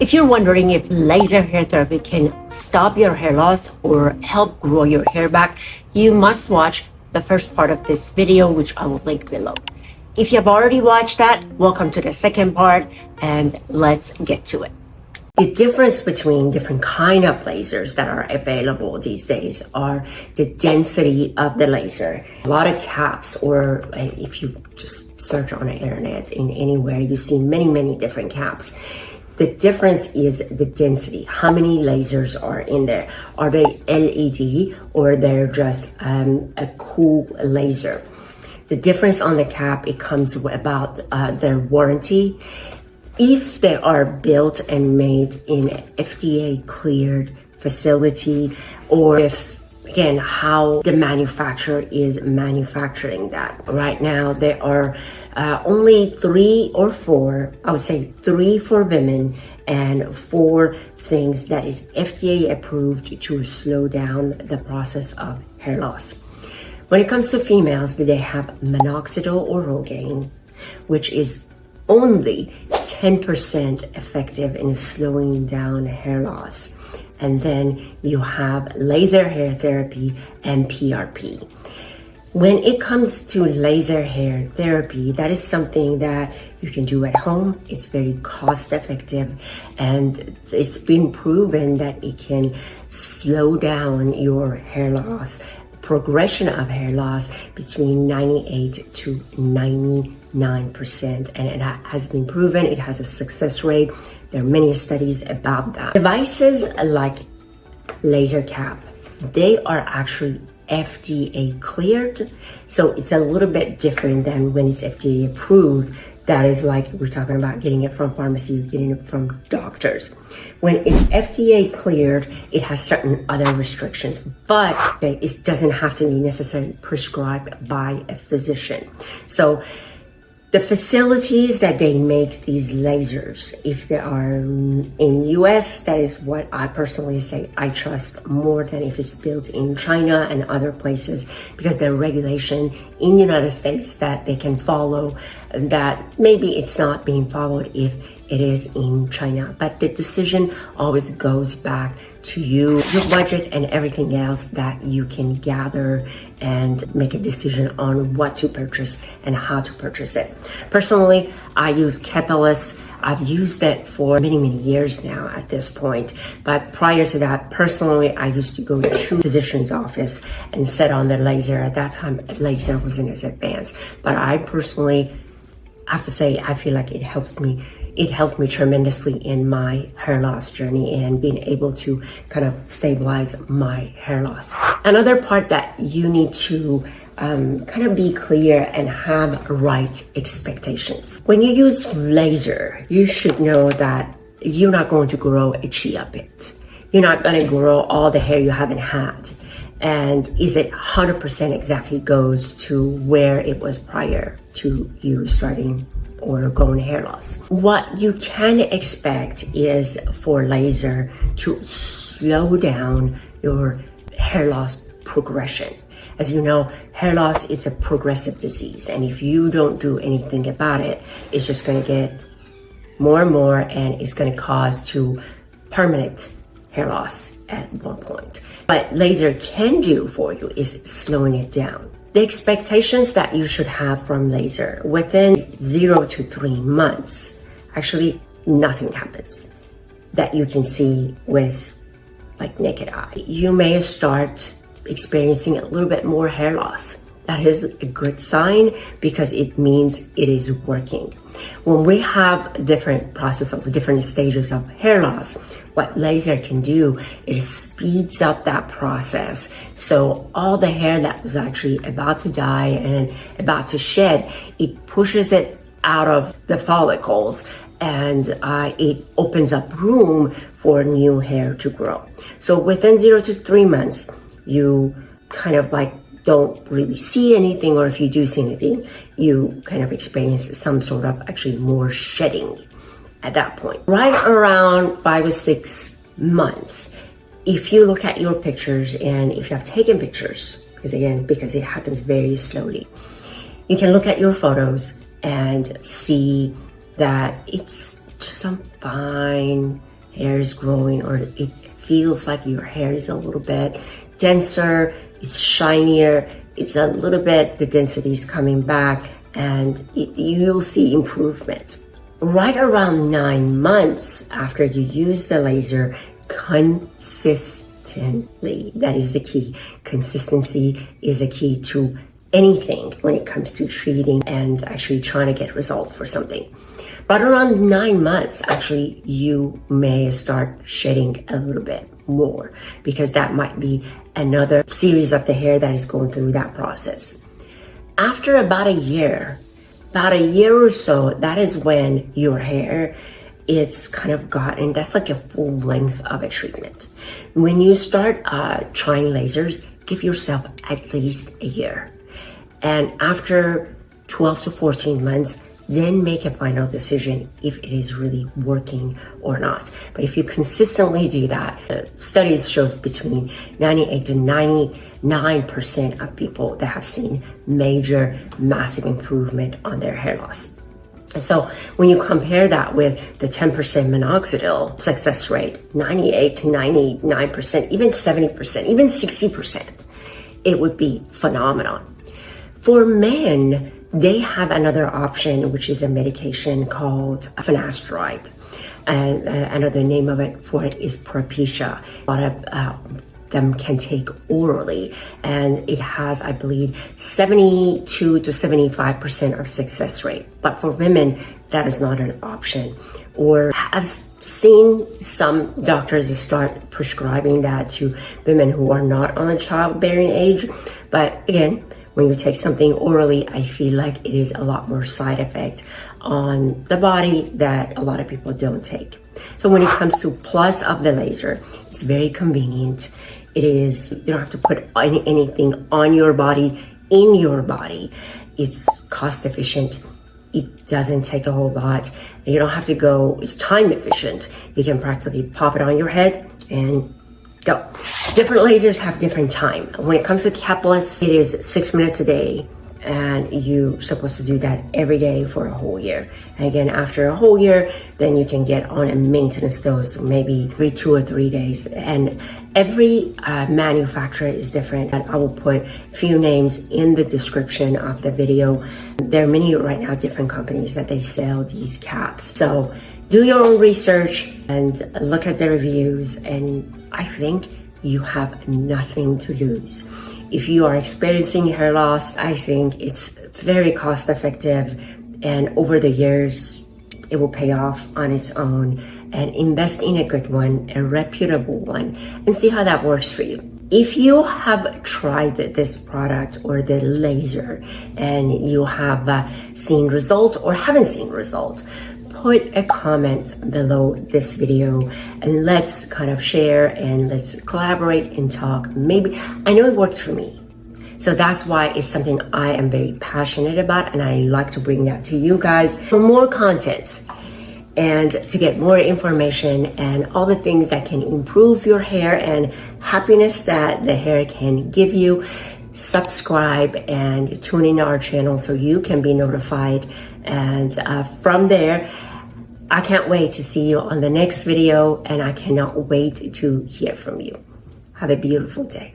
If you're wondering if laser hair therapy can stop your hair loss or help grow your hair back, you must watch the first part of this video, which I will link below. If you have already watched that, welcome to the second part, and let's get to it. The difference between different kind of lasers that are available these days are the density of the laser. A lot of caps, or if you just search on the internet in anywhere, you see many different caps. The difference is the density. How many lasers are in there? Are they LED or they're just a cool laser? The difference on the cap, it comes about their warranty. If they are built and made in FDA cleared facility, or if, again, how the manufacturer is manufacturing that. Right now, there are only 3 or 4, I would say 3 for women and 4 things that is FDA approved to slow down the process of hair loss. When it comes to females, they have minoxidil or Rogaine, which is only 10% effective in slowing down hair loss. And then you have laser hair therapy and PRP. When it comes to laser hair therapy, that is something that you can do at home. It's very cost effective, and it's been proven that it can slow down your hair loss, progression of hair loss between 98 to 99%. And it has been proven, it has a success rate. There are many studies about that. Devices like laser cap, they are actually FDA cleared. So it's a little bit different than when it's FDA approved. That is like, we're talking about getting it from pharmacy, getting it from doctors. When it's FDA cleared, it has certain other restrictions, but it doesn't have to be necessarily prescribed by a physician. So the facilities that they make these lasers, if they are in US, that is what I personally say I trust more than if it's built in China and other places, because there are regulation in the United States that they can follow that maybe it's not being followed if it is in China. But the decision always goes back to you, your budget, and everything else that you can gather and make a decision on what to purchase and how to purchase it. Personally, I use Capitalist. I've used it for many years now at this point. But prior to that, personally, I used to go to physician's office and set on the laser. At that time, laser wasn't as advanced. But I personally have to say, I feel like it helped me tremendously in my hair loss journey and being able to kind of stabilize my hair loss. Another part that you need to kind of be clear and have right expectations. When you use laser, you should know that you're not going to grow a chia pet. You're not going to grow all the hair you haven't had. And is it 100% exactly goes to where it was prior to you starting or going hair loss? What you can expect is for laser to slow down your hair loss progression. As you know, hair loss is a progressive disease, and if you don't do anything about it, it's just going to get more and more, and it's going to cause to permanent hair loss at one point. What laser can do for you is slowing it down. The expectations that you should have from laser, within 0 to 3 months, actually nothing happens that you can see with like naked eye. You may start experiencing a little bit more hair loss. That is a good sign because it means it is working. When we have different process or different stages of hair loss, what laser can do is speeds up that process. So all the hair that was actually about to die and about to shed, it pushes it out of the follicles, and it opens up room for new hair to grow. So within 0 to 3 months, you kind of like don't really see anything, or if you do see anything, you kind of experience some sort of actually more shedding at that point. Right around 5 or 6 months, if you look at your pictures and if you have taken pictures, because it happens very slowly, you can look at your photos and see that it's just some fine hair is growing, or it feels like your hair is a little bit denser, it's shinier, it's a little bit, the density is coming back, and you'll see improvement. Right around 9 months after you use the laser, consistently, that is the key. Consistency is a key to anything when it comes to treating and actually trying to get result for something. But around 9 months, actually, you may start shedding a little bit more, because that might be another series of the hair that is going through that process. After about a year or so, that is when your hair, it's kind of gotten, that's like a full length of a treatment. When you start trying lasers, give yourself at least a year. And after 12 to 14 months, then make a final decision if it is really working or not. But if you consistently do that, studies shows between 98 to 99% of people that have seen major, massive improvement on their hair loss. So when you compare that with the 10% minoxidil success rate, 98 to 99%, even 70%, even 60%, it would be phenomenal. For men, they have another option, which is a medication called finasteride. And another name of it for it is Propecia. A lot of them can take orally, and it has, I believe, 72 to 75% of success rate. But for women, that is not an option. Or I've seen some doctors start prescribing that to women who are not on a childbearing age. But again, when you take something orally, I feel like it is a lot more side effect on the body that a lot of people don't take. So when it comes to plus of the laser, it's very convenient. It is, you don't have to put anything on your body, in your body. It's cost efficient. It doesn't take a whole lot. You don't have to go, it's time efficient. You can practically pop it on your head and go. Different lasers have different time. When it comes to capless, it is 6 minutes a day, and you're supposed to do that every day for a whole year. And again, after a whole year, then you can get on a maintenance dose, maybe every 2 or 3 days. And every manufacturer is different. And I will put a few names in the description of the video. There are many right now different companies that they sell these caps. So do your own research and look at the reviews, and I think you have nothing to lose. If you are experiencing hair loss, I think it's very cost effective, and over the years, it will pay off on its own. And invest in a good one, a reputable one, and see how that works for you. If you have tried this product or the laser and you have seen results or haven't seen results, put a comment below this video and let's kind of share and let's collaborate and talk. Maybe, I know it worked for me. So that's why it's something I am very passionate about, and I like to bring that to you guys for more content and to get more information and all the things that can improve your hair and happiness that the hair can give you. Subscribe and tune in our channel so you can be notified. And from there, I can't wait to see you on the next video, and I cannot wait to hear from you. Have a beautiful day.